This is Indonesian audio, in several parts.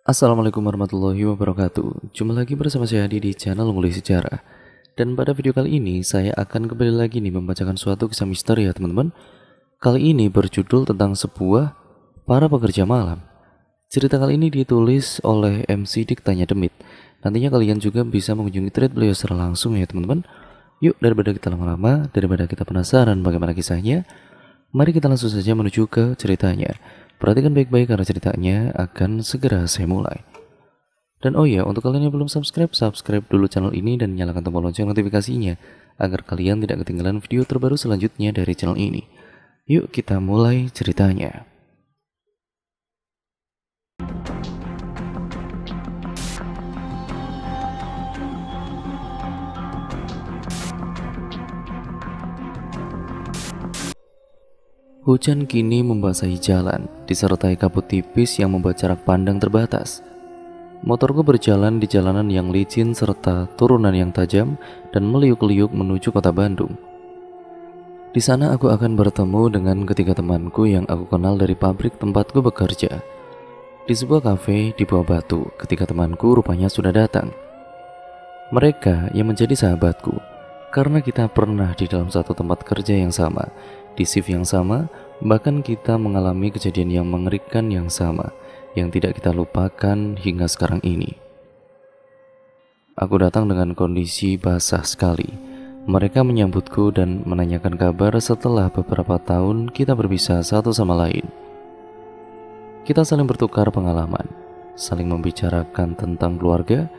Assalamualaikum warahmatullahi wabarakatuh. Jumpa lagi bersama saya Adi di channel Ngulik Sejarah. Dan pada video kali ini saya akan kembali lagi nih membacakan suatu kisah misteri ya teman-teman. Kali ini berjudul tentang sebuah para pekerja malam. Cerita kali ini ditulis oleh MC Dik Tanya Demit. Nantinya kalian juga bisa mengunjungi thread beliau secara langsung ya teman-teman. Yuk daripada kita lama-lama, daripada kita penasaran bagaimana kisahnya, mari kita langsung saja menuju ke ceritanya. Perhatikan baik-baik karena ceritanya akan segera saya mulai. Dan oh ya, untuk kalian yang belum subscribe dulu channel ini dan nyalakan tombol lonceng notifikasinya agar kalian tidak ketinggalan video terbaru selanjutnya dari channel ini. Yuk kita mulai ceritanya. Hujan kini membasahi jalan, disertai kabut tipis yang membuat jarak pandang terbatas. Motorku berjalan di jalanan yang licin serta turunan yang tajam dan meliuk-liuk menuju kota Bandung. Di sana aku akan bertemu dengan ketiga temanku yang aku kenal dari pabrik tempatku bekerja. Di sebuah kafe di Bawah Batu, ketiga temanku rupanya sudah datang. Mereka yang menjadi sahabatku, karena kita pernah di dalam satu tempat kerja yang sama, di shift yang sama, bahkan kita mengalami kejadian yang mengerikan yang sama, yang tidak kita lupakan hingga sekarang ini. Aku datang dengan kondisi basah sekali. Mereka menyambutku dan menanyakan kabar setelah beberapa tahun kita berpisah satu sama lain. Kita saling bertukar pengalaman, saling membicarakan tentang keluarga,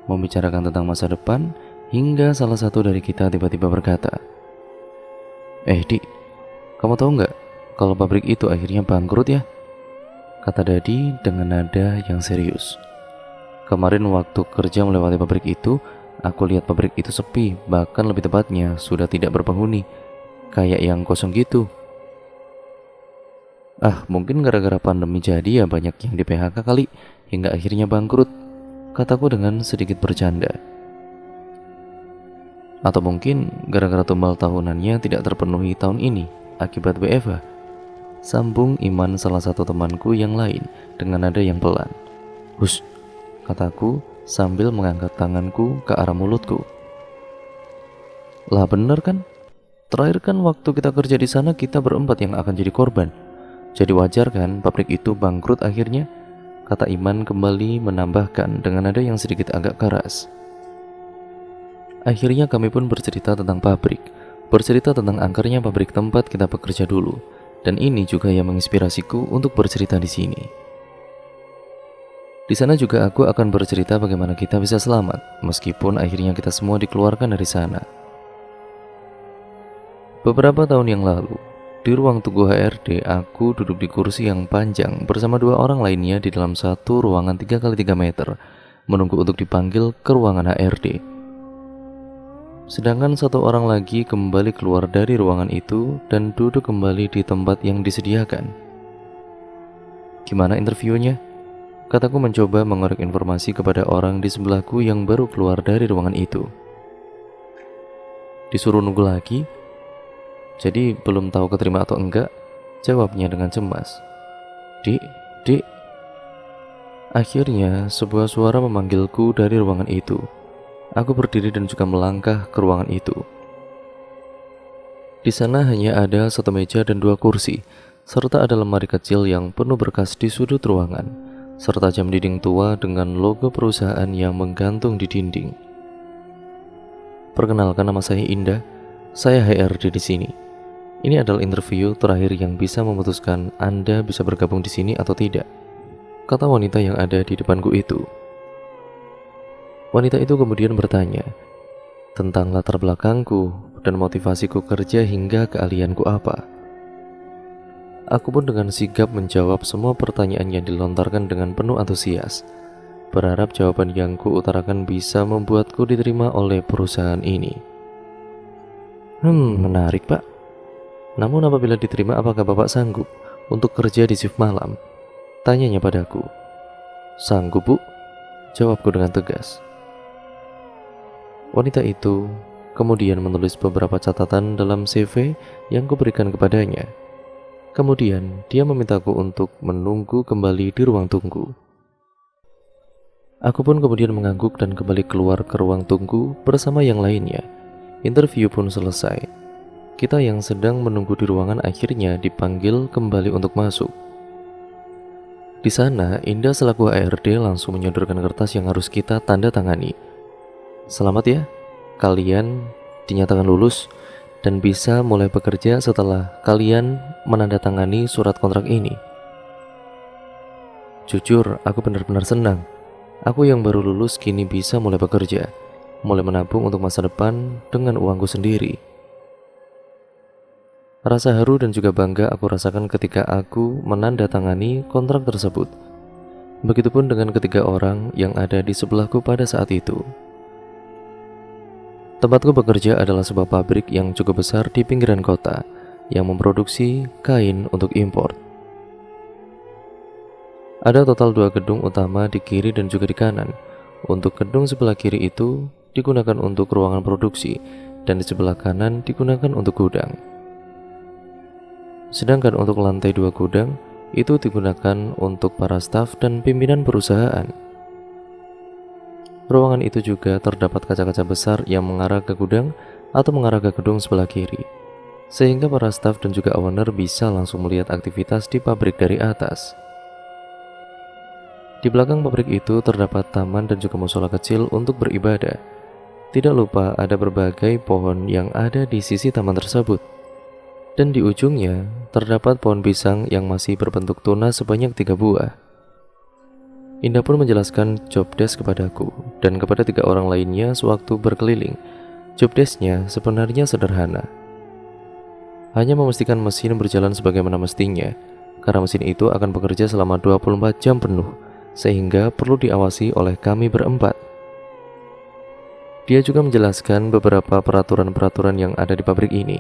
membicarakan tentang masa depan, hingga salah satu dari kita tiba-tiba berkata, Dik, kamu tahu nggak kalau pabrik itu akhirnya bangkrut ya? Kata Dadi dengan nada yang serius. Kemarin waktu kerja melewati pabrik itu, aku lihat pabrik itu sepi, bahkan lebih tepatnya sudah tidak berpenghuni, kayak yang kosong gitu. Mungkin gara-gara pandemi jadi ya banyak yang di PHK kali, hingga akhirnya bangkrut, kataku dengan sedikit bercanda. Atau mungkin gara-gara tumbal tahunannya tidak terpenuhi tahun ini akibat WFH, sambung Iman salah satu temanku yang lain dengan nada yang pelan. Hus, kataku sambil mengangkat tanganku ke arah mulutku. Lah bener kan? Terakhir kan waktu kita kerja di sana kita berempat yang akan jadi korban. Jadi wajar kan pabrik itu bangkrut akhirnya? Kata Iman kembali menambahkan dengan nada yang sedikit agak keras. Akhirnya kami pun bercerita tentang pabrik, bercerita tentang angkernya pabrik tempat kita bekerja dulu, dan ini juga yang menginspirasiku untuk bercerita di sini. Di sana juga aku akan bercerita bagaimana kita bisa selamat, meskipun akhirnya kita semua dikeluarkan dari sana. Beberapa tahun yang lalu, di ruang tunggu HRD, aku duduk di kursi yang panjang bersama dua orang lainnya di dalam satu ruangan 3x3 meter, menunggu untuk dipanggil ke ruangan HRD. Sedangkan satu orang lagi kembali keluar dari ruangan itu dan duduk kembali di tempat yang disediakan. Gimana interviewnya? Kataku mencoba mengorek informasi kepada orang di sebelahku yang baru keluar dari ruangan itu. Disuruh nunggu lagi? Jadi belum tahu keterima atau enggak? Jawabnya dengan cemas. Dik. Akhirnya sebuah suara memanggilku dari ruangan itu. Aku berdiri dan juga melangkah ke ruangan itu. Di sana hanya ada satu meja dan dua kursi, serta ada lemari kecil yang penuh berkas di sudut ruangan, serta jam dinding tua dengan logo perusahaan yang menggantung di dinding. Perkenalkan, nama saya Indah. Saya HRD di sini. Ini adalah interview terakhir yang bisa memutuskan Anda bisa bergabung di sini atau tidak, kata wanita yang ada di depanku itu. Wanita itu kemudian bertanya tentang latar belakangku dan motivasiku kerja hingga keahlianku apa. Aku pun dengan sigap menjawab semua pertanyaan yang dilontarkan dengan penuh antusias, berharap jawaban yang kuutarakan bisa membuatku diterima oleh perusahaan ini. Menarik Pak. Namun apabila diterima, apakah Bapak sanggup untuk kerja di shift malam? Tanyanya padaku. Sanggup Bu, jawabku dengan tegas. Wanita itu kemudian menulis beberapa catatan dalam CV yang kuberikan kepadanya. Kemudian dia memintaku untuk menunggu kembali di ruang tunggu. Aku pun kemudian mengangguk dan kembali keluar ke ruang tunggu bersama yang lainnya. Interview pun selesai. Kita yang sedang menunggu di ruangan akhirnya dipanggil kembali untuk masuk. Di sana, Indah selaku ARD langsung menyodorkan kertas yang harus kita tanda tangani. Selamat ya, kalian dinyatakan lulus dan bisa mulai bekerja setelah kalian menandatangani surat kontrak ini. Jujur, aku benar-benar senang. Aku yang baru lulus kini bisa mulai bekerja, mulai menabung untuk masa depan dengan uangku sendiri. Rasa haru dan juga bangga aku rasakan ketika aku menandatangani kontrak tersebut. Begitupun dengan ketiga orang yang ada di sebelahku pada saat itu. Tempatku bekerja adalah sebuah pabrik yang cukup besar di pinggiran kota yang memproduksi kain untuk impor. Ada total 2 gedung utama di kiri dan juga di kanan. Untuk gedung sebelah kiri itu digunakan untuk ruangan produksi dan di sebelah kanan digunakan untuk gudang. Sedangkan untuk lantai 2 gudang itu digunakan untuk para staf dan pimpinan perusahaan. Ruangan itu juga terdapat kaca-kaca besar yang mengarah ke gudang atau mengarah ke gedung sebelah kiri, sehingga para staf dan juga owner bisa langsung melihat aktivitas di pabrik dari atas. Di belakang pabrik itu terdapat taman dan juga musola kecil untuk beribadah. Tidak lupa ada berbagai pohon yang ada di sisi taman tersebut. Dan di ujungnya terdapat pohon pisang yang masih berbentuk tunas sebanyak 3 buah. Indah pun menjelaskan job desk kepadaku dan kepada 3 orang lainnya sewaktu berkeliling. Job desk-nya sebenarnya sederhana. Hanya memastikan mesin berjalan sebagaimana mestinya, karena mesin itu akan bekerja selama 24 jam penuh, sehingga perlu diawasi oleh kami berempat. Dia juga menjelaskan beberapa peraturan-peraturan yang ada di pabrik ini,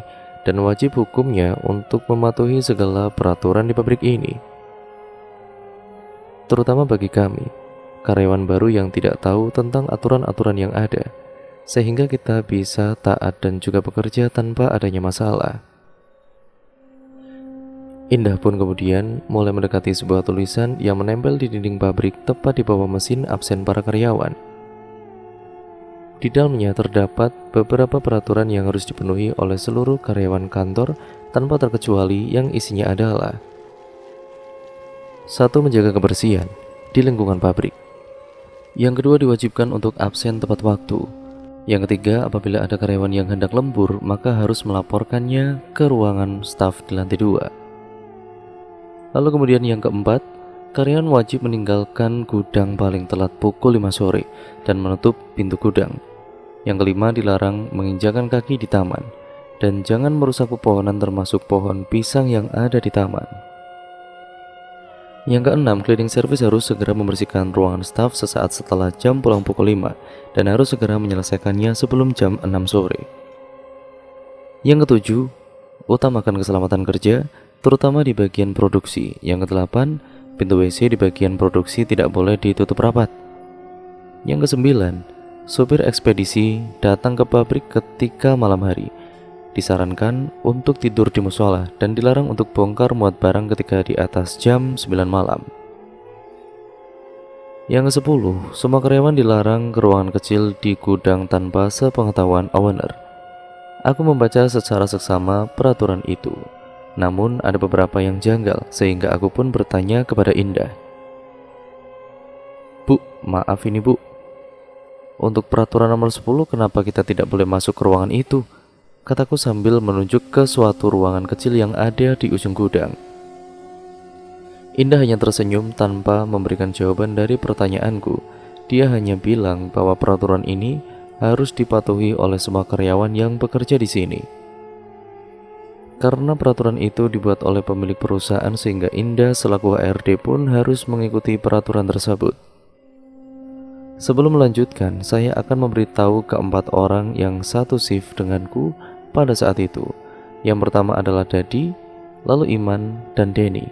dan wajib hukumnya untuk mematuhi segala peraturan di pabrik ini. Terutama bagi kami, karyawan baru yang tidak tahu tentang aturan-aturan yang ada, sehingga kita bisa taat dan juga bekerja tanpa adanya masalah. Indah pun kemudian mulai mendekati sebuah tulisan yang menempel di dinding pabrik tepat di bawah mesin absen para karyawan. Di dalamnya terdapat beberapa peraturan yang harus dipenuhi oleh seluruh karyawan kantor tanpa terkecuali, yang isinya adalah: 1. Menjaga kebersihan di lingkungan pabrik. Yang kedua, diwajibkan untuk absen tepat waktu. Yang ketiga, apabila ada karyawan yang hendak lembur, maka harus melaporkannya ke ruangan staf di lantai 2. Lalu kemudian yang keempat, karyawan wajib meninggalkan gudang paling telat pukul 5 sore dan menutup pintu gudang. Yang kelima, dilarang menginjakan kaki di taman dan jangan merusak pepohonan termasuk pohon pisang yang ada di taman. Yang keenam, cleaning service harus segera membersihkan ruangan staf sesaat setelah jam pulang pukul 5 dan harus segera menyelesaikannya sebelum jam 6 sore. Yang ketujuh, utamakan keselamatan kerja, terutama di bagian produksi. Yang kedelapan, pintu WC di bagian produksi tidak boleh ditutup rapat. Yang kesembilan, sopir ekspedisi datang ke pabrik ketika malam hari disarankan untuk tidur di musola dan dilarang untuk bongkar muat barang ketika di atas jam 9 malam. Yang ke-10, semua karyawan dilarang ke ruangan kecil di gudang tanpa sepengetahuan owner. Aku membaca secara seksama peraturan itu, namun ada beberapa yang janggal sehingga aku pun bertanya kepada Indah. Bu, maaf ini bu, untuk peraturan nomor 10 kenapa kita tidak boleh masuk ke ruangan itu? Kataku sambil menunjuk ke suatu ruangan kecil yang ada di ujung gudang. Indah hanya tersenyum tanpa memberikan jawaban dari pertanyaanku. Dia hanya bilang bahwa peraturan ini harus dipatuhi oleh semua karyawan yang bekerja di sini. Karena peraturan itu dibuat oleh pemilik perusahaan sehingga Indah selaku HRD pun harus mengikuti peraturan tersebut. Sebelum melanjutkan, saya akan memberitahu keempat orang yang satu shift denganku pada saat itu. Yang pertama adalah Dadi, lalu Iman dan Denny.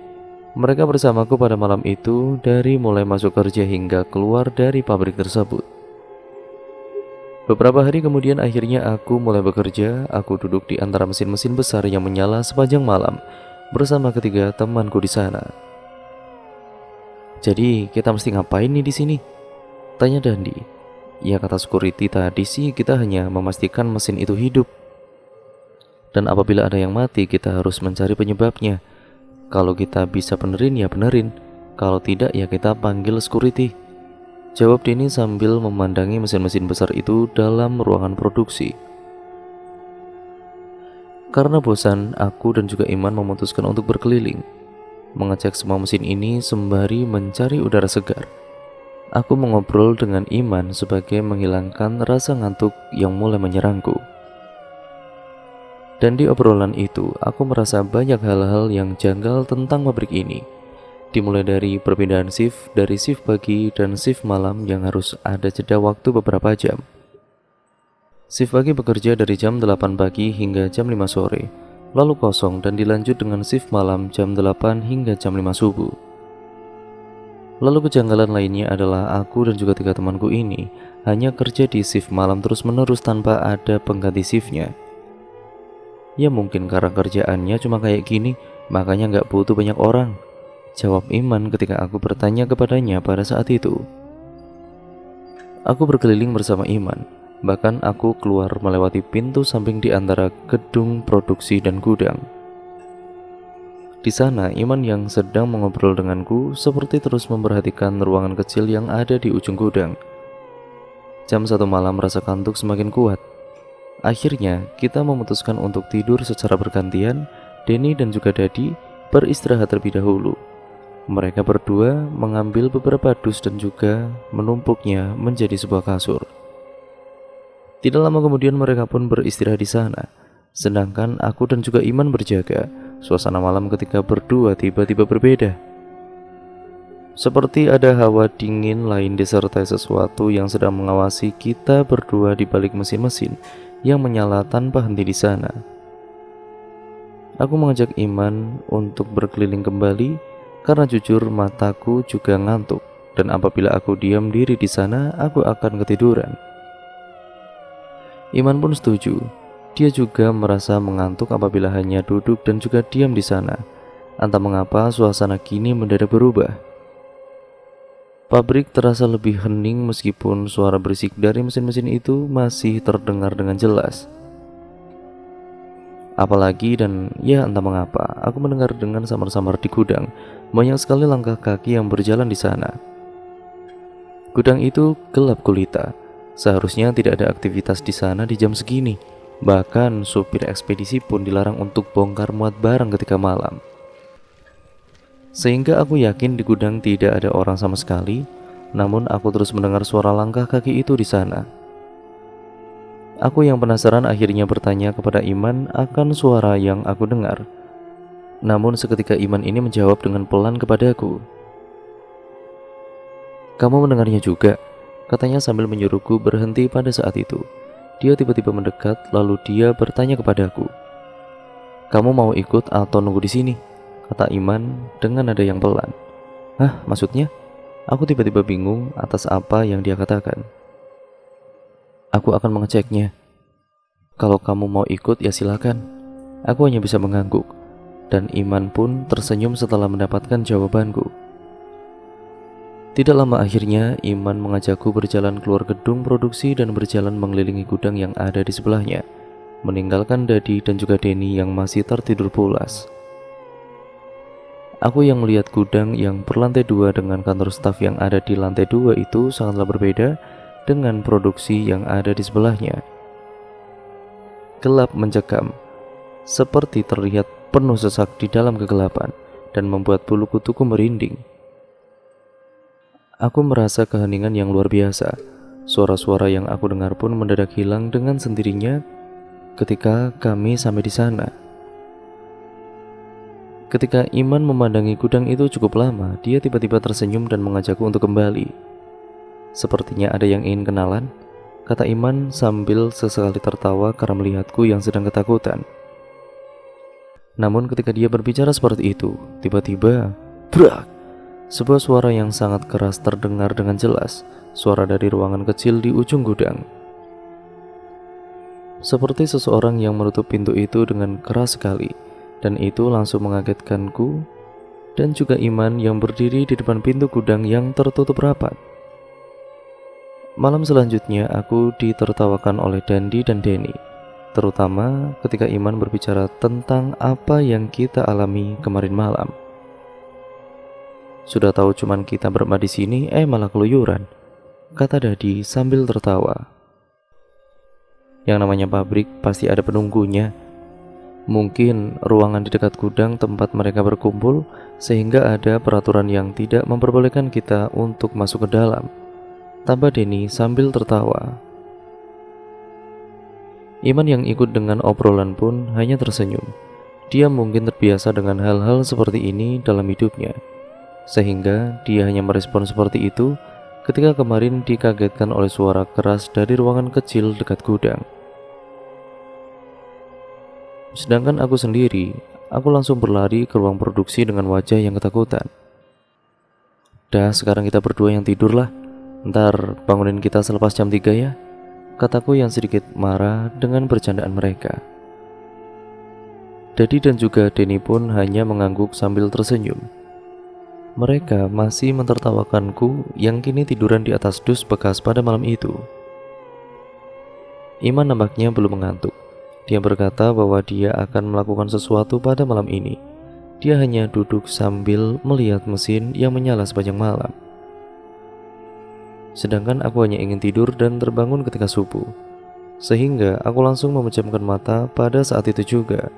Mereka bersamaku pada malam itu dari mulai masuk kerja hingga keluar dari pabrik tersebut. Beberapa hari kemudian akhirnya aku mulai bekerja. Aku duduk di antara mesin-mesin besar yang menyala sepanjang malam bersama ketiga temanku di sana. Jadi kita mesti ngapain nih di sini? Tanya Dandi. Ya, kata security tadi sih kita hanya memastikan mesin itu hidup. Dan apabila ada yang mati, kita harus mencari penyebabnya. Kalau kita bisa benerin ya benerin, kalau tidak ya kita panggil security, jawab Denny sambil memandangi mesin-mesin besar itu dalam ruangan produksi. Karena bosan, aku dan juga Iman memutuskan untuk berkeliling, mengecek semua mesin ini sembari mencari udara segar. Aku mengobrol dengan Iman sebagai menghilangkan rasa ngantuk yang mulai menyerangku. Dan di obrolan itu, aku merasa banyak hal-hal yang janggal tentang pabrik ini. Dimulai dari perbedaan shift, dari shift pagi dan shift malam yang harus ada jeda waktu beberapa jam. Shift pagi bekerja dari jam 8 pagi hingga jam 5 sore, lalu kosong dan dilanjut dengan shift malam jam 8 hingga jam 5 subuh. Lalu kejanggalan lainnya adalah aku dan juga 3 temanku ini hanya kerja di shift malam terus-menerus tanpa ada pengganti shiftnya. Ya mungkin karena kerjaannya cuma kayak gini, makanya gak butuh banyak orang, jawab Iman ketika aku bertanya kepadanya pada saat itu. Aku berkeliling bersama Iman, bahkan aku keluar melewati pintu samping di antara gedung produksi dan gudang. Di sana, Iman yang sedang mengobrol denganku seperti terus memperhatikan ruangan kecil yang ada di ujung gudang. Jam 1 malam rasa kantuk semakin kuat. Akhirnya, kita memutuskan untuk tidur secara bergantian. Denny dan juga Dadi beristirahat terlebih dahulu. Mereka berdua mengambil beberapa dus dan juga menumpuknya menjadi sebuah kasur. Tidak lama kemudian mereka pun beristirahat di sana, sedangkan aku dan juga Iman berjaga. Suasana malam ketika berdua tiba-tiba berbeda. Seperti ada hawa dingin lain disertai sesuatu yang sedang mengawasi kita berdua di balik mesin-mesin yang menyala tanpa henti di sana. Aku mengajak Iman untuk berkeliling kembali karena jujur mataku juga ngantuk, dan apabila aku diam diri di sana, aku akan ketiduran. Iman pun setuju. Dia juga merasa mengantuk apabila hanya duduk dan juga diam di sana. Entah mengapa suasana kini mendadak berubah. Pabrik terasa lebih hening meskipun suara berisik dari mesin-mesin itu masih terdengar dengan jelas. Apalagi dan ya entah mengapa, aku mendengar dengan samar-samar di gudang banyak sekali langkah kaki yang berjalan di sana. Gudang itu gelap gulita. Seharusnya tidak ada aktivitas di sana di jam segini. Bahkan supir ekspedisi pun dilarang untuk bongkar muat barang ketika malam. Sehingga aku yakin di gudang tidak ada orang sama sekali. Namun aku terus mendengar suara langkah kaki itu di sana. Aku yang penasaran akhirnya bertanya kepada Iman akan suara yang aku dengar. Namun seketika Iman ini menjawab dengan pelan kepadaku. "Kamu mendengarnya juga?" katanya sambil menyuruhku berhenti pada saat itu. Dia tiba-tiba mendekat lalu dia bertanya kepadaku. "Kamu mau ikut atau nunggu di sini?" kata Iman dengan nada yang pelan. "Hah, maksudnya?" Aku tiba-tiba bingung atas apa yang dia katakan. "Aku akan mengeceknya. Kalau kamu mau ikut ya silakan." Aku hanya bisa mengangguk, dan Iman pun tersenyum setelah mendapatkan jawabanku. Tidak lama akhirnya Iman mengajakku berjalan keluar gedung produksi dan berjalan mengelilingi gudang yang ada di sebelahnya, meninggalkan Dadi dan juga Denny yang masih tertidur pulas. Aku yang melihat gudang yang berlantai 2 dengan kantor staf yang ada di lantai 2 itu sangatlah berbeda dengan produksi yang ada di sebelahnya. Gelap mencekam, seperti terlihat penuh sesak di dalam kegelapan dan membuat bulu kutuku merinding. Aku merasa keheningan yang luar biasa. Suara-suara yang aku dengar pun mendadak hilang dengan sendirinya ketika kami sampai di sana. Ketika Iman memandangi gudang itu cukup lama, dia tiba-tiba tersenyum dan mengajakku untuk kembali. "Sepertinya ada yang ingin kenalan," kata Iman sambil sesekali tertawa karena melihatku yang sedang ketakutan. Namun ketika dia berbicara seperti itu, tiba-tiba brak! Sebuah suara yang sangat keras terdengar dengan jelas, suara dari ruangan kecil di ujung gudang. Seperti seseorang yang menutup pintu itu dengan keras sekali, dan itu langsung mengagetkanku dan juga Iman yang berdiri di depan pintu gudang yang tertutup rapat. Malam selanjutnya aku ditertawakan oleh Dandi dan Denny, terutama ketika Iman berbicara tentang apa yang kita alami kemarin malam. Sudah tahu cuman kita berempat di sini, malah keluyuran, kata Dadi sambil tertawa. Yang namanya pabrik pasti ada penunggunya. Mungkin ruangan di dekat gudang tempat mereka berkumpul, sehingga ada peraturan yang tidak memperbolehkan kita untuk masuk ke dalam, tambah Denny sambil tertawa. Iman yang ikut dengan obrolan pun hanya tersenyum. Dia mungkin terbiasa dengan hal-hal seperti ini dalam hidupnya, sehingga dia hanya merespon seperti itu ketika kemarin dikagetkan oleh suara keras dari ruangan kecil dekat gudang. Sedangkan aku sendiri, aku langsung berlari ke ruang produksi dengan wajah yang ketakutan. Dah, sekarang kita berdua yang tidur lah. Ntar bangunin kita selepas jam 3 ya, kataku yang sedikit marah dengan bercandaan mereka. Dadi dan juga Denny pun hanya mengangguk sambil tersenyum. Mereka masih mentertawakanku yang kini tiduran di atas dus bekas pada malam itu. Iman nampaknya belum mengantuk. Dia berkata bahwa dia akan melakukan sesuatu pada malam ini. Dia hanya duduk sambil melihat mesin yang menyala sepanjang malam. Sedangkan aku hanya ingin tidur dan terbangun ketika subuh, sehingga aku langsung memejamkan mata pada saat itu juga.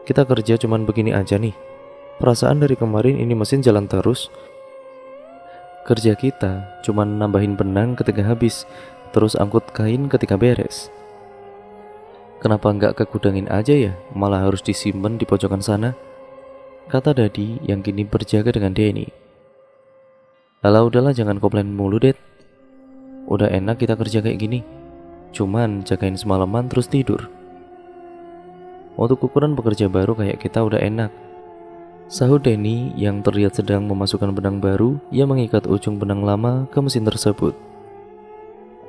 Kita kerja cuman begini aja nih. Perasaan dari kemarin ini mesin jalan terus. Kerja kita cuman nambahin benang ketika habis, terus angkut kain ketika beres. Kenapa nggak kegudangin aja ya, malah harus disimpan di pojokan sana, kata Dadi yang kini berjaga dengan Denny. Alah udahlah, jangan komplain mulu Det. Udah enak kita kerja kayak gini, cuman jagain semalaman terus tidur. Untuk ukuran pekerja baru kayak kita udah enak, sahut Denny yang terlihat sedang memasukkan benang baru yang mengikat ujung benang lama ke mesin tersebut.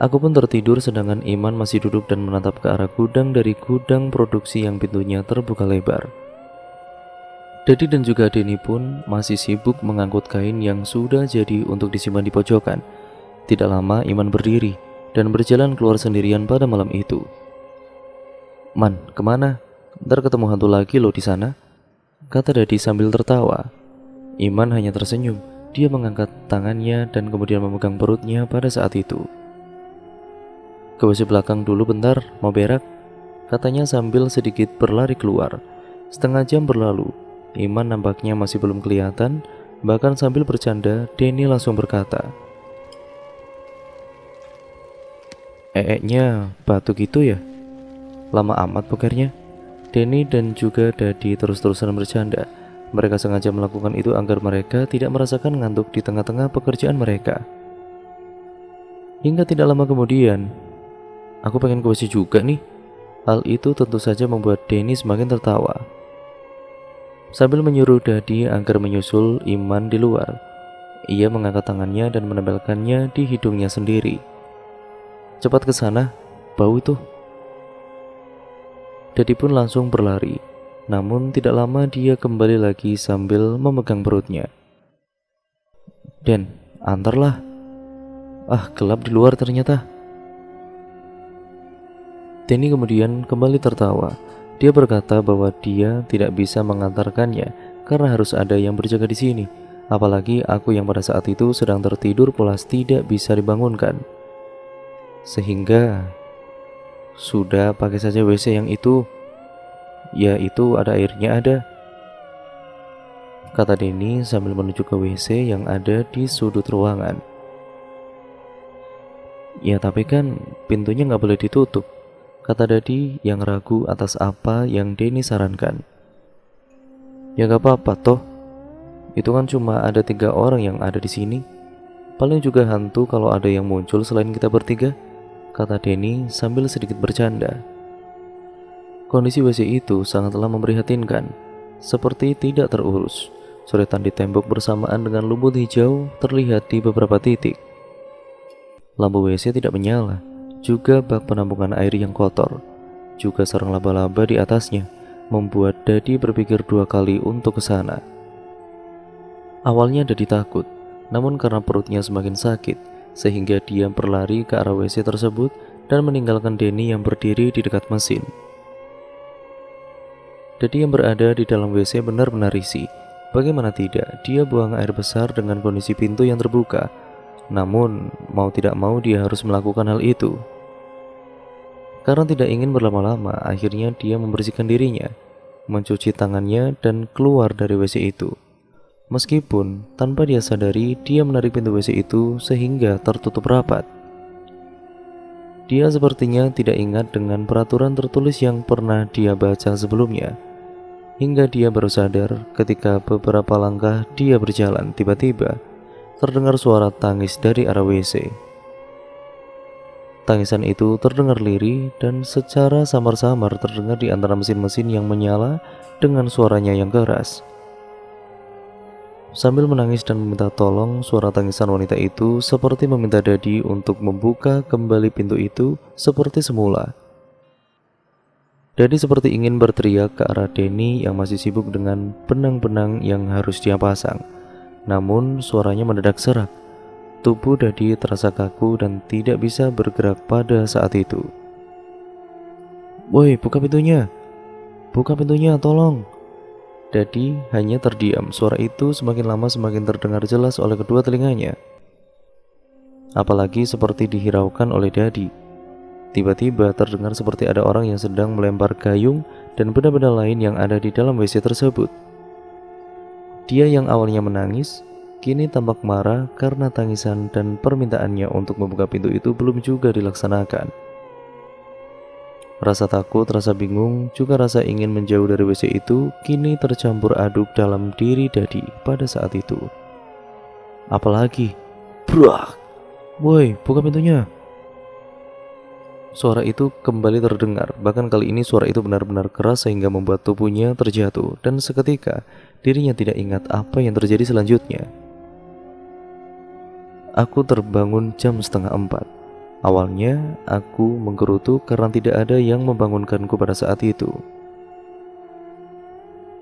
Aku pun tertidur sedangkan Iman masih duduk dan menatap ke arah gudang dari gudang produksi yang pintunya terbuka lebar. Dadi dan juga Denny pun masih sibuk mengangkut kain yang sudah jadi untuk disimpan di pojokan. Tidak lama Iman berdiri dan berjalan keluar sendirian pada malam itu. Man, kemana? Ntar ketemu hantu lagi loh di sana, kata Dadi sambil tertawa. Iman hanya tersenyum. Dia mengangkat tangannya dan kemudian memegang perutnya pada saat itu. Ke WC belakang dulu bentar, mau berak, katanya sambil sedikit berlari keluar. Setengah jam berlalu, Iman nampaknya masih belum kelihatan. Bahkan sambil bercanda, Denny langsung berkata, "Nya batu gitu ya? Lama amat bokernya." Denny dan juga Dadi terus-terusan bercanda. Mereka sengaja melakukan itu agar mereka tidak merasakan ngantuk di tengah-tengah pekerjaan mereka. Hingga tidak lama kemudian, aku pengen ke WC juga nih. Hal itu tentu saja membuat Denny semakin tertawa. Sambil menyuruh Dadi agar menyusul Iman di luar, ia mengangkat tangannya dan menempelkannya di hidungnya sendiri. "Cepat ke sana, bau itu." Dadi pun langsung berlari, namun tidak lama dia kembali lagi sambil memegang perutnya. "Den, antarlah. Ah, gelap di luar ternyata." Denny kemudian kembali tertawa. Dia berkata bahwa dia tidak bisa mengantarkannya karena harus ada yang berjaga di sini. Apalagi aku yang pada saat itu sedang tertidur pulas tidak bisa dibangunkan. Sehingga sudah pakai saja WC yang itu. Ya itu ada airnya ada, kata Denny sambil menuju ke WC yang ada di sudut ruangan. "Ya tapi kan pintunya nggak boleh ditutup," kata Dadi yang ragu atas apa yang Denny sarankan. "Ya gak apa-apa toh, itu kan cuma ada 3 orang yang ada di sini. Paling juga hantu kalau ada yang muncul selain kita bertiga," kata Denny sambil sedikit bercanda. Kondisi WC itu sangatlah memprihatinkan, seperti tidak terurus. Coretan di tembok bersamaan dengan lumut hijau terlihat di beberapa titik. Lampu WC tidak menyala, juga bak penampungan air yang kotor, juga sarang laba-laba di atasnya, membuat Dadi berpikir 2 kali untuk ke sana. Awalnya Dadi takut, Namun karena perutnya semakin sakit, sehingga dia berlari ke arah WC tersebut dan meninggalkan Denny yang berdiri di dekat mesin. Dedi yang berada di dalam WC benar-benar risih. Bagaimana tidak, dia buang air besar dengan kondisi pintu yang terbuka. Namun, mau tidak mau dia harus melakukan hal itu. Karena tidak ingin berlama-lama, akhirnya dia membersihkan dirinya, mencuci tangannya dan keluar dari WC itu. Meskipun tanpa dia sadari, dia menarik pintu WC itu sehingga tertutup rapat. Dia sepertinya tidak ingat dengan peraturan tertulis yang pernah dia baca sebelumnya. Hingga dia baru sadar ketika beberapa langkah dia berjalan, tiba-tiba terdengar suara tangis dari arah WC. Tangisan itu terdengar lirih dan secara samar-samar terdengar di antara mesin-mesin yang menyala dengan suaranya yang keras. Sambil menangis dan meminta tolong, suara tangisan wanita itu seperti meminta Dadi untuk membuka kembali pintu itu seperti semula. Dadi seperti ingin berteriak ke arah Denny yang masih sibuk dengan benang-benang yang harus dia pasang. Namun suaranya mendadak serak. Tubuh Dadi terasa kaku dan tidak bisa bergerak pada saat itu. "Woi, buka pintunya! Buka pintunya, tolong!" Dadi hanya terdiam. Suara itu semakin lama semakin terdengar jelas oleh kedua telinganya. Apalagi seperti dihiraukan oleh Dadi. Tiba-tiba terdengar seperti ada orang yang sedang melempar gayung dan benda-benda lain yang ada di dalam WC tersebut. Dia yang awalnya menangis, kini tampak marah karena tangisan dan permintaannya untuk membuka pintu itu belum juga dilaksanakan. Rasa takut, rasa bingung, juga rasa ingin menjauh dari WC itu kini tercampur aduk dalam diri Dadi pada saat itu. Apalagi, "Brak! Woi, buka pintunya!" Suara itu kembali terdengar, bahkan kali ini suara itu benar-benar keras sehingga membuat tubuhnya terjatuh dan seketika dirinya tidak ingat apa yang terjadi selanjutnya. Aku terbangun jam 3:30. Awalnya aku menggerutu karena tidak ada yang membangunkanku pada saat itu.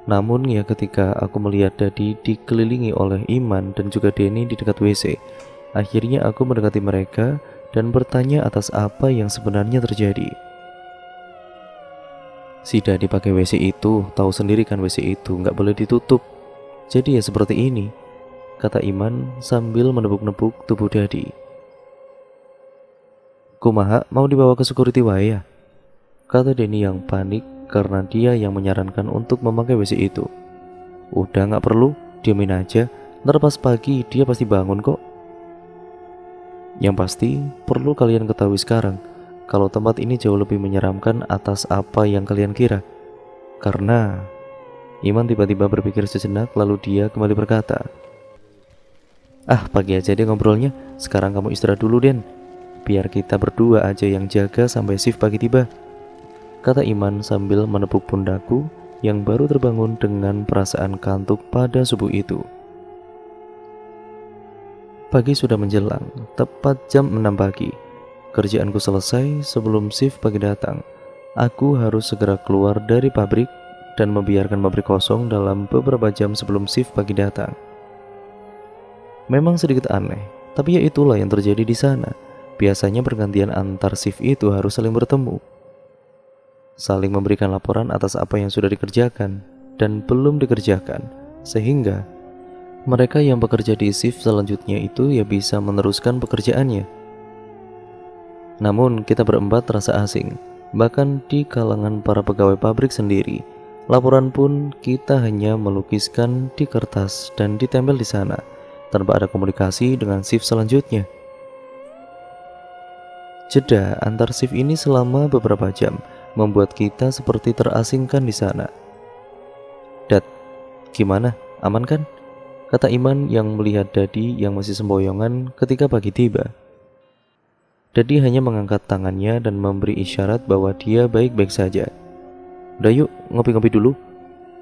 Namun ya ketika aku melihat Dadi dikelilingi oleh Iman dan juga Denny di dekat WC, akhirnya aku mendekati mereka dan bertanya atas apa yang sebenarnya terjadi. Si Dadi pakai WC itu, tahu sendiri kan WC itu nggak boleh ditutup. Jadi ya seperti ini, kata Iman sambil menepuk-nepuk tubuh Dadi. "Kumaha, mau dibawa ke security wae ya?" kata Denny yang panik karena dia yang menyarankan untuk memakai WC itu. "Udah nggak perlu, diamin aja, ntar pas pagi dia pasti bangun kok." Yang pasti, perlu kalian ketahui sekarang, kalau tempat ini jauh lebih menyeramkan atas apa yang kalian kira. Karena Iman tiba-tiba berpikir sejenak, lalu dia kembali berkata, "Ah, pagi aja deh ngobrolnya, sekarang kamu istirahat dulu Den. Biar kita berdua aja yang jaga sampai shift pagi tiba," kata Iman sambil menepuk pundakku yang baru terbangun dengan perasaan kantuk pada subuh itu. Pagi sudah menjelang, tepat jam 6 pagi. Kerjaanku selesai sebelum shift pagi datang. Aku harus segera keluar dari pabrik dan membiarkan pabrik kosong dalam beberapa jam sebelum shift pagi datang. Memang sedikit aneh, tapi ya itulah yang terjadi di sana. Biasanya pergantian antar shift itu harus saling bertemu, saling memberikan laporan atas apa yang sudah dikerjakan dan belum dikerjakan, sehingga mereka yang bekerja di shift selanjutnya itu ya bisa meneruskan pekerjaannya. Namun kita berempat terasa asing, bahkan di kalangan para pegawai pabrik sendiri. Laporan pun kita hanya melukiskan di kertas dan ditempel di sana, tanpa ada komunikasi dengan shift selanjutnya. Jeda antar shift ini selama beberapa jam membuat kita seperti terasingkan di sana. "Dad, gimana? Aman kan?" kata Iman yang melihat Dadi yang masih semboyongan ketika pagi tiba. Dadi hanya mengangkat tangannya dan memberi isyarat bahwa dia baik-baik saja. "Udah yuk, ngopi-ngopi dulu.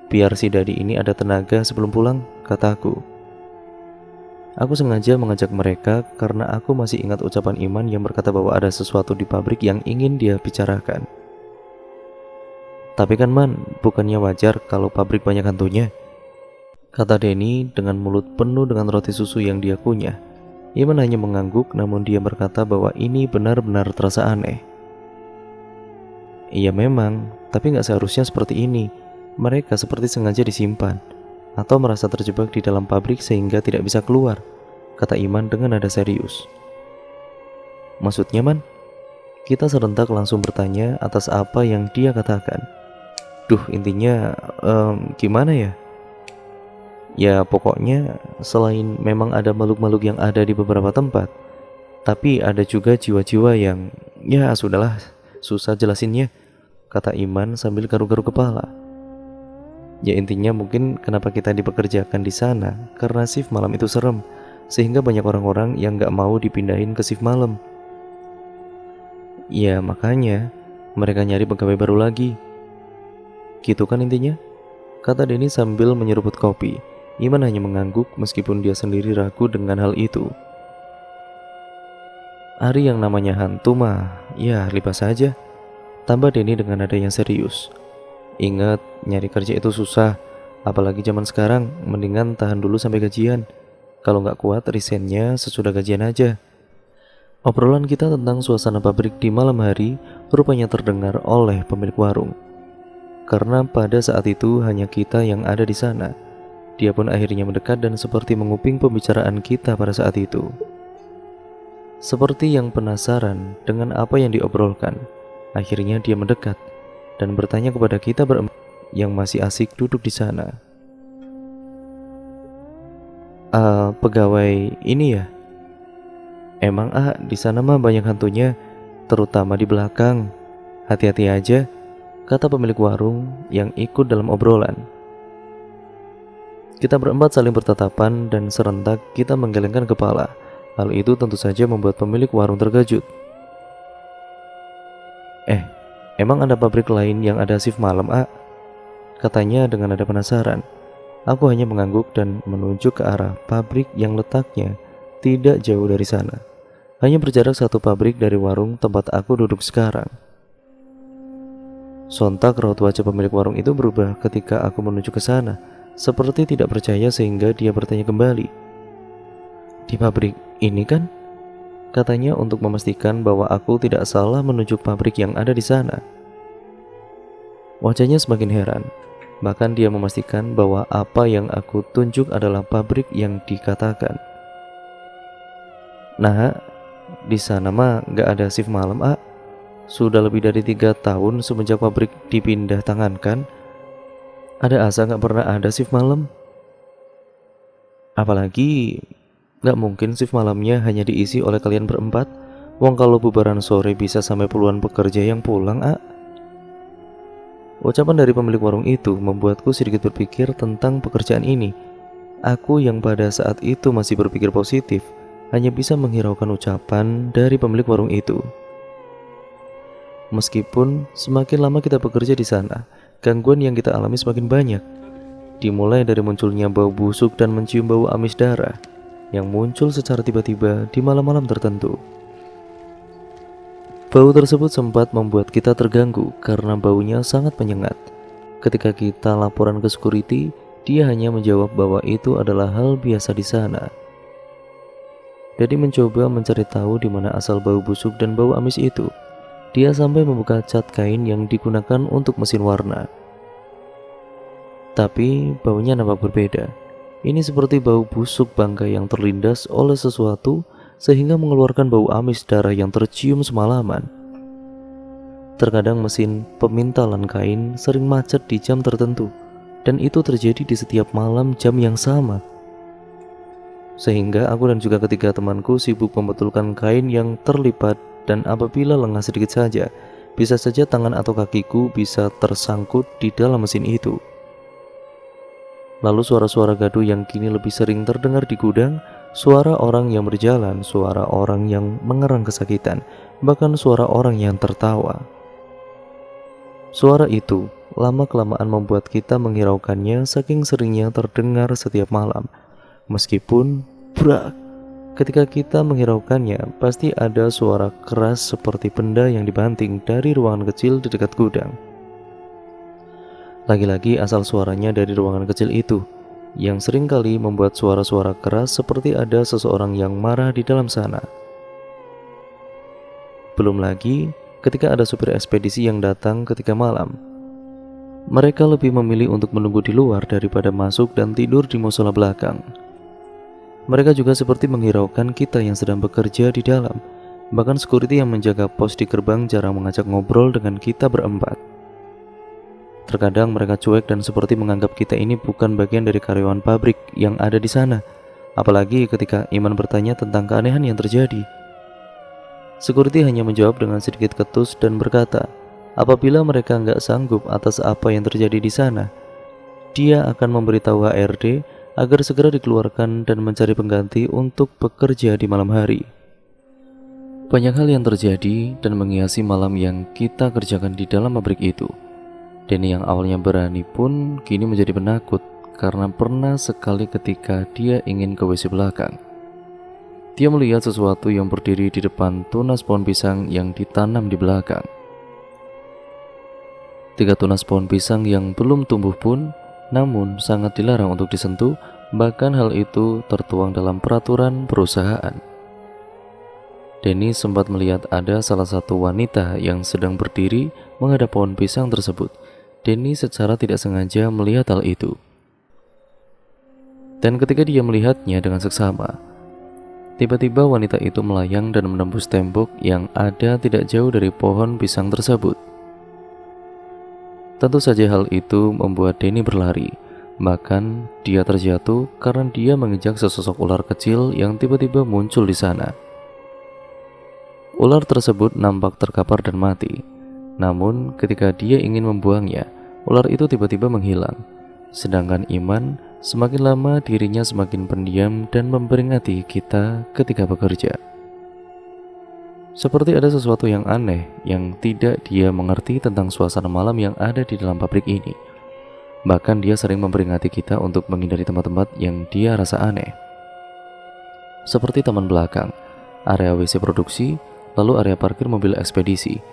Biar si Dadi ini ada tenaga sebelum pulang," kataku. Aku sengaja mengajak mereka karena aku masih ingat ucapan Iman yang berkata bahwa ada sesuatu di pabrik yang ingin dia bicarakan. "Tapi kan Man, bukannya wajar kalau pabrik banyak hantunya?" kata Denny dengan mulut penuh dengan roti susu yang dia kunyah. Iman hanya mengangguk, namun dia berkata bahwa ini benar-benar terasa aneh. Iya memang, tapi nggak seharusnya seperti ini. Mereka seperti sengaja disimpan, atau merasa terjebak di dalam pabrik sehingga tidak bisa keluar, kata Iman dengan nada serius. Maksudnya, Man? Kita serentak langsung bertanya atas apa yang dia katakan. Duh, intinya gimana ya? Ya pokoknya selain memang ada makhluk-makhluk yang ada di beberapa tempat, tapi ada juga jiwa-jiwa yang ya sudahlah, susah jelasinnya, kata Iman sambil garuk-garuk kepala. Ya intinya mungkin kenapa kita dipekerjakan di sana karena shift malam itu serem, sehingga banyak orang-orang yang gak mau dipindahin ke shift malam. Ya makanya mereka nyari pegawai baru lagi. Gitu kan intinya? Kata Denny sambil menyeruput kopi. Iman hanya mengangguk meskipun dia sendiri ragu dengan hal itu. Hari yang namanya hantu mah, ya libas saja, tambah Denny dengan nada yang serius. Ingat, nyari kerja itu susah, apalagi zaman sekarang. Mendingan tahan dulu sampai gajian. Kalau nggak kuat, resignnya sesudah gajian aja. Obrolan kita tentang suasana pabrik di malam hari rupanya terdengar oleh pemilik warung. Karena pada saat itu hanya kita yang ada di sana. Dia pun akhirnya mendekat dan seperti menguping pembicaraan kita pada saat itu. Seperti yang penasaran dengan apa yang diobrolkan, akhirnya dia mendekat dan bertanya kepada kita berempat yang masih asik duduk di sana. Pegawai ini ya? Emang di sana mah banyak hantunya, terutama di belakang. Hati-hati aja, kata pemilik warung yang ikut dalam obrolan. Kita berempat saling bertatapan dan serentak kita menggelengkan kepala. Hal itu tentu saja membuat pemilik warung terkejut. Emang ada pabrik lain yang ada shift malam, Katanya dengan nada penasaran. Aku hanya mengangguk dan menunjuk ke arah pabrik yang letaknya tidak jauh dari sana. Hanya berjarak satu pabrik dari warung tempat aku duduk sekarang. Sontak raut wajah pemilik warung itu berubah ketika aku menuju ke sana. Seperti tidak percaya sehingga dia bertanya kembali. Di pabrik ini kan? Katanya untuk memastikan bahwa aku tidak salah menunjuk pabrik yang ada di sana. Wajahnya semakin heran. Bahkan dia memastikan bahwa apa yang aku tunjuk adalah pabrik yang dikatakan. Nah, di sana mah gak ada shift malam, Sudah lebih dari 3 tahun semenjak pabrik dipindah tangankan. Ada asa gak pernah ada shift malam. Apalagi gak mungkin shift malamnya hanya diisi oleh kalian berempat. Wong kalau bubaran sore bisa sampai puluhan pekerja yang pulang, Ucapan dari pemilik warung itu membuatku sedikit berpikir tentang pekerjaan ini. Aku yang pada saat itu masih berpikir positif, hanya bisa menghiraukan ucapan dari pemilik warung itu. Meskipun semakin lama kita bekerja di sana, gangguan yang kita alami semakin banyak. Dimulai dari munculnya bau busuk dan mencium bau amis darah yang muncul secara tiba-tiba di malam-malam tertentu. Bau tersebut sempat membuat kita terganggu karena baunya sangat menyengat. Ketika kita laporan ke security, dia hanya menjawab bahwa itu adalah hal biasa di sana. Jadi mencoba mencari tahu di mana asal bau busuk dan bau amis itu. Dia sampai membuka cat kain yang digunakan untuk mesin warna. Tapi baunya nampak berbeda. Ini seperti bau busuk bangkai yang terlindas oleh sesuatu sehingga mengeluarkan bau amis darah yang tercium semalaman. Terkadang mesin pemintalan kain sering macet di jam tertentu, dan itu terjadi di setiap malam jam yang sama. Sehingga aku dan juga ketiga temanku sibuk membetulkan kain yang terlipat, dan apabila lengah sedikit saja, bisa saja tangan atau kakiku bisa tersangkut di dalam mesin itu. Lalu suara-suara gaduh yang kini lebih sering terdengar di gudang, suara orang yang berjalan, suara orang yang mengerang kesakitan, bahkan suara orang yang tertawa. Suara itu lama-kelamaan membuat kita menghiraukannya saking seringnya terdengar setiap malam. Meskipun brak, ketika kita menghiraukannya, pasti ada suara keras seperti benda yang dibanting dari ruangan kecil di dekat gudang. Lagi-lagi asal suaranya dari ruangan kecil itu. yang seringkali membuat suara-suara keras seperti ada seseorang yang marah di dalam sana. Belum lagi ketika ada supir ekspedisi yang datang ketika malam. Mereka lebih memilih untuk menunggu di luar daripada masuk dan tidur di musola belakang. Mereka juga seperti menghiraukan kita yang sedang bekerja di dalam. Bahkan security yang menjaga pos di gerbang jarang mengajak ngobrol dengan kita berempat. Terkadang mereka cuek dan seperti menganggap kita ini bukan bagian dari karyawan pabrik yang ada di sana. Apalagi ketika Iman bertanya tentang keanehan yang terjadi. Security hanya menjawab dengan sedikit ketus dan berkata, apabila mereka nggak sanggup atas apa yang terjadi di sana, dia akan memberitahu HRD agar segera dikeluarkan dan mencari pengganti untuk bekerja di malam hari. Banyak hal yang terjadi dan menghiasi malam yang kita kerjakan di dalam pabrik itu. Denny yang awalnya berani pun kini menjadi penakut karena pernah sekali ketika dia ingin ke WC belakang. Dia melihat sesuatu yang berdiri di depan tunas pohon pisang yang ditanam di belakang. 3 tunas pohon pisang yang belum tumbuh pun, namun sangat dilarang untuk disentuh, bahkan hal itu tertuang dalam peraturan perusahaan. Denny sempat melihat ada salah satu wanita yang sedang berdiri menghadap pohon pisang tersebut. Denny secara tidak sengaja melihat hal itu. Dan ketika dia melihatnya dengan seksama, tiba-tiba wanita itu melayang dan menembus tembok yang ada tidak jauh dari pohon pisang tersebut. Tentu saja hal itu membuat Denny berlari. Bahkan dia terjatuh karena dia menginjak sesosok ular kecil yang tiba-tiba muncul di sana. Ular tersebut nampak terkapar dan mati. Namun ketika dia ingin membuangnya, ular itu tiba-tiba menghilang. Sedangkan Iman semakin lama dirinya semakin pendiam dan memperingati kita ketika bekerja. Seperti ada sesuatu yang aneh yang tidak dia mengerti tentang suasana malam yang ada di dalam pabrik ini. Bahkan dia sering memperingati kita untuk menghindari tempat-tempat yang dia rasa aneh. Seperti taman belakang, area WC produksi, lalu area parkir mobil ekspedisi,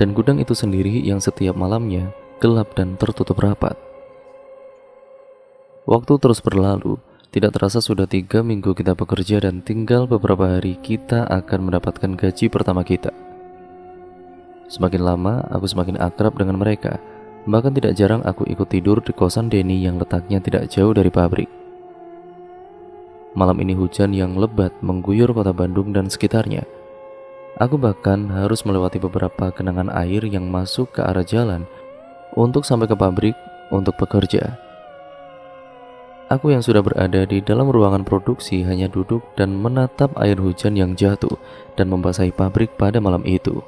dan gudang itu sendiri yang setiap malamnya gelap dan tertutup rapat. Waktu terus berlalu, tidak terasa sudah 3 minggu kita bekerja dan tinggal beberapa hari kita akan mendapatkan gaji pertama kita. Semakin lama, aku semakin akrab dengan mereka. Bahkan tidak jarang aku ikut tidur di kosan Denny yang letaknya tidak jauh dari pabrik. Malam ini hujan yang lebat mengguyur kota Bandung dan sekitarnya. Aku bahkan harus melewati beberapa genangan air yang masuk ke arah jalan untuk sampai ke pabrik untuk bekerja. Aku yang sudah berada di dalam ruangan produksi hanya duduk dan menatap air hujan yang jatuh dan membasahi pabrik pada malam itu.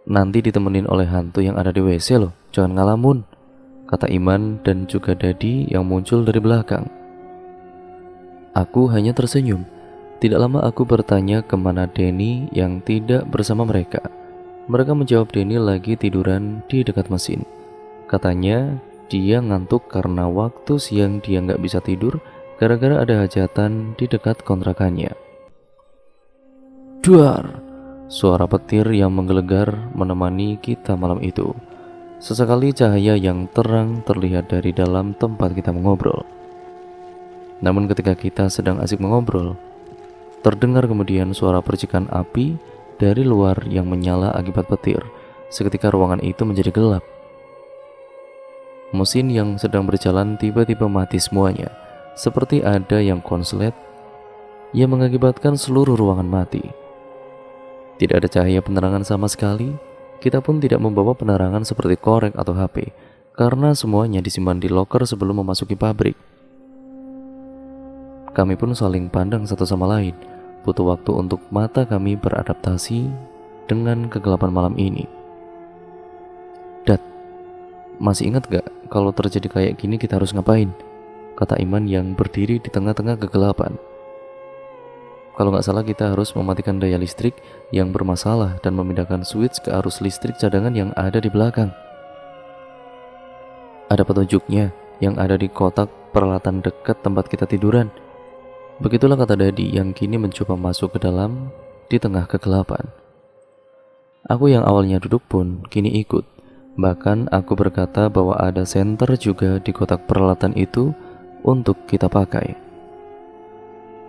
Nanti ditemenin oleh hantu yang ada di WC loh, jangan ngalamun, kata Iman dan juga Dadi yang muncul dari belakang. Aku hanya tersenyum. Tidak lama aku bertanya kemana Denny yang tidak bersama mereka. Mereka menjawab Denny lagi tiduran di dekat mesin. Katanya dia ngantuk karena waktu siang dia nggak bisa tidur gara-gara ada hajatan di dekat kontrakannya. Duar! Suara petir yang menggelegar menemani kita malam itu. Sesekali cahaya yang terang terlihat dari dalam tempat kita mengobrol. Namun ketika kita sedang asik mengobrol, terdengar kemudian suara percikan api dari luar yang menyala akibat petir. Seketika ruangan itu menjadi gelap. Mesin yang sedang berjalan tiba-tiba mati semuanya, seperti ada yang konslet yang mengakibatkan seluruh ruangan mati. Tidak ada cahaya penerangan sama sekali. Kita pun tidak membawa penerangan seperti korek atau HP, karena semuanya disimpan di loker sebelum memasuki pabrik. Kami pun saling pandang satu sama lain. Butuh waktu untuk mata kami beradaptasi dengan kegelapan malam ini. Dat, masih ingat gak kalau terjadi kayak gini kita harus ngapain? Kata Iman yang berdiri di tengah-tengah kegelapan. Kalau nggak salah kita harus mematikan daya listrik yang bermasalah dan memindahkan switch ke arus listrik cadangan yang ada di belakang. Ada petunjuknya yang ada di kotak peralatan dekat tempat kita tiduran. Begitulah kata Dadi yang kini mencoba masuk ke dalam di tengah kegelapan. Aku yang awalnya duduk pun kini ikut. Bahkan aku berkata bahwa ada senter juga di kotak peralatan itu untuk kita pakai.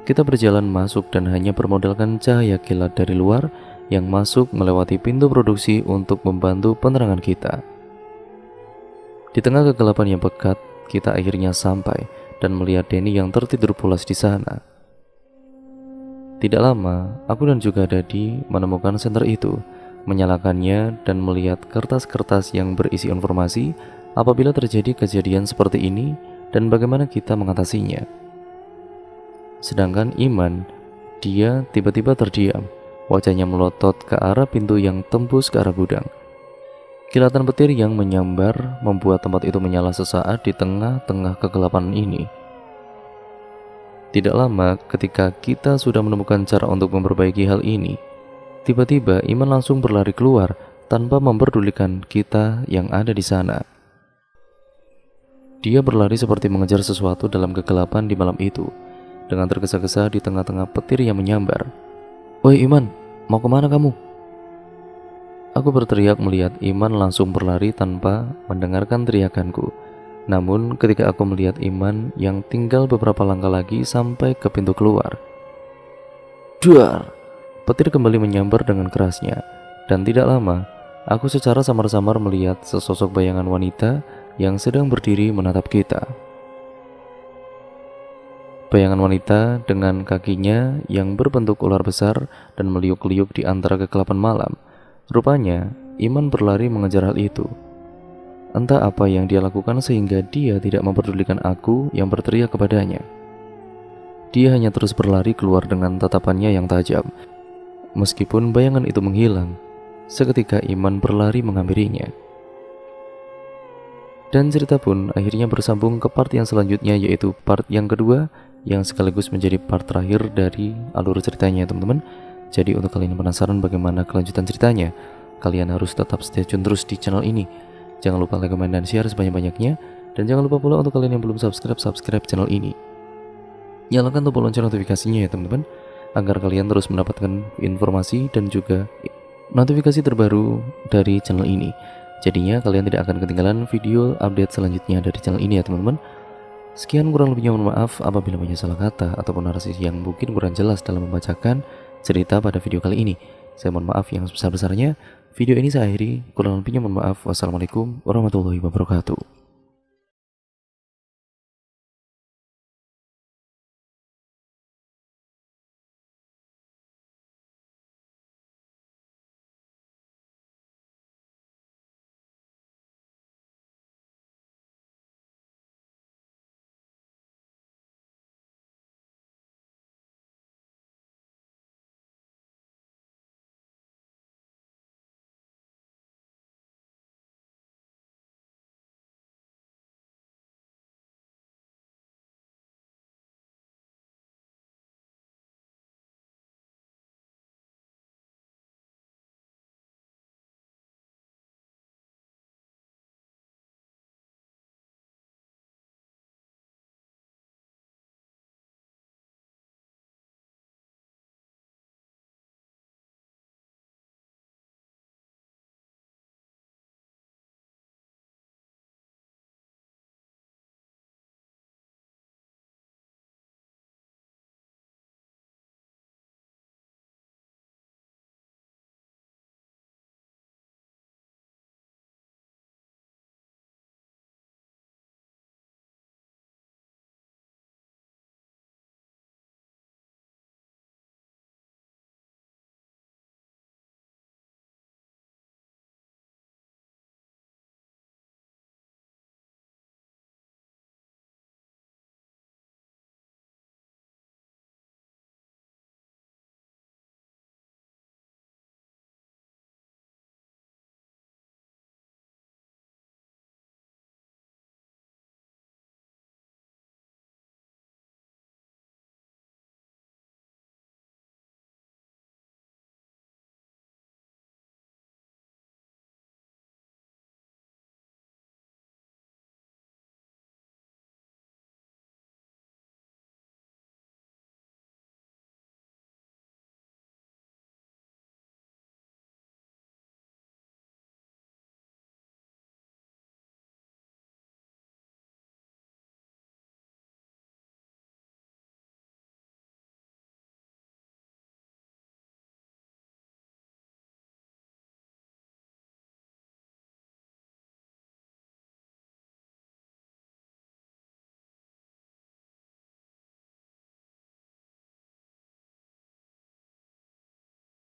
Kita berjalan masuk dan hanya bermodalkan cahaya kilat dari luar yang masuk melewati pintu produksi untuk membantu penerangan kita. Di tengah kegelapan yang pekat, kita akhirnya sampai dan melihat Denny yang tertidur pulas di sana. Tidak lama, aku dan juga Dadi menemukan senter itu, menyalakannya dan melihat kertas-kertas yang berisi informasi apabila terjadi kejadian seperti ini dan bagaimana kita mengatasinya. Sedangkan Iman, dia tiba-tiba terdiam, wajahnya melotot ke arah pintu yang tembus ke arah gudang. Kilatan petir yang menyambar membuat tempat itu menyala sesaat di tengah-tengah kegelapan ini. Tidak lama ketika kita sudah menemukan cara untuk memperbaiki hal ini, tiba-tiba Iman langsung berlari keluar tanpa memperdulikan kita yang ada di sana. Dia berlari seperti mengejar sesuatu dalam kegelapan di malam itu, dengan tergesa-gesa di tengah-tengah petir yang menyambar. "Woi Iman, mau kemana kamu?" Aku berteriak melihat Iman langsung berlari tanpa mendengarkan teriakanku. Namun ketika aku melihat Iman yang tinggal beberapa langkah lagi sampai ke pintu keluar, duar! Petir kembali menyambar dengan kerasnya. Dan tidak lama, aku secara samar-samar melihat sesosok bayangan wanita yang sedang berdiri menatap kita. Bayangan wanita dengan kakinya yang berbentuk ular besar dan meliuk-liuk di antara kegelapan malam. Rupanya, Iman berlari mengejar hal itu. Entah apa yang dia lakukan sehingga dia tidak memperdulikan aku yang berteriak kepadanya. Dia hanya terus berlari keluar dengan tatapannya yang tajam. Meskipun bayangan itu menghilang, seketika Iman berlari menghampirinya. Dan cerita pun akhirnya bersambung ke part yang selanjutnya, yaitu part yang kedua yang sekaligus menjadi part terakhir dari alur ceritanya teman-teman. Jadi untuk kalian yang penasaran bagaimana kelanjutan ceritanya, kalian harus tetap stay tune terus di channel ini. Jangan lupa like, comment, dan share sebanyak-banyaknya. Dan jangan lupa pula untuk kalian yang belum subscribe channel ini, nyalakan tombol lonceng notifikasinya ya teman-teman, agar kalian terus mendapatkan informasi dan juga notifikasi terbaru dari channel ini. Jadinya kalian tidak akan ketinggalan video update selanjutnya dari channel ini ya teman-teman. Sekian, kurang lebihnya mohon maaf apabila banyak salah kata ataupun narasi yang mungkin kurang jelas dalam membacakan cerita pada video kali ini. Saya mohon maaf yang sebesar-besarnya. Video ini saya akhiri, kurang lebihnya mohon maaf. Wassalamualaikum warahmatullahi wabarakatuh.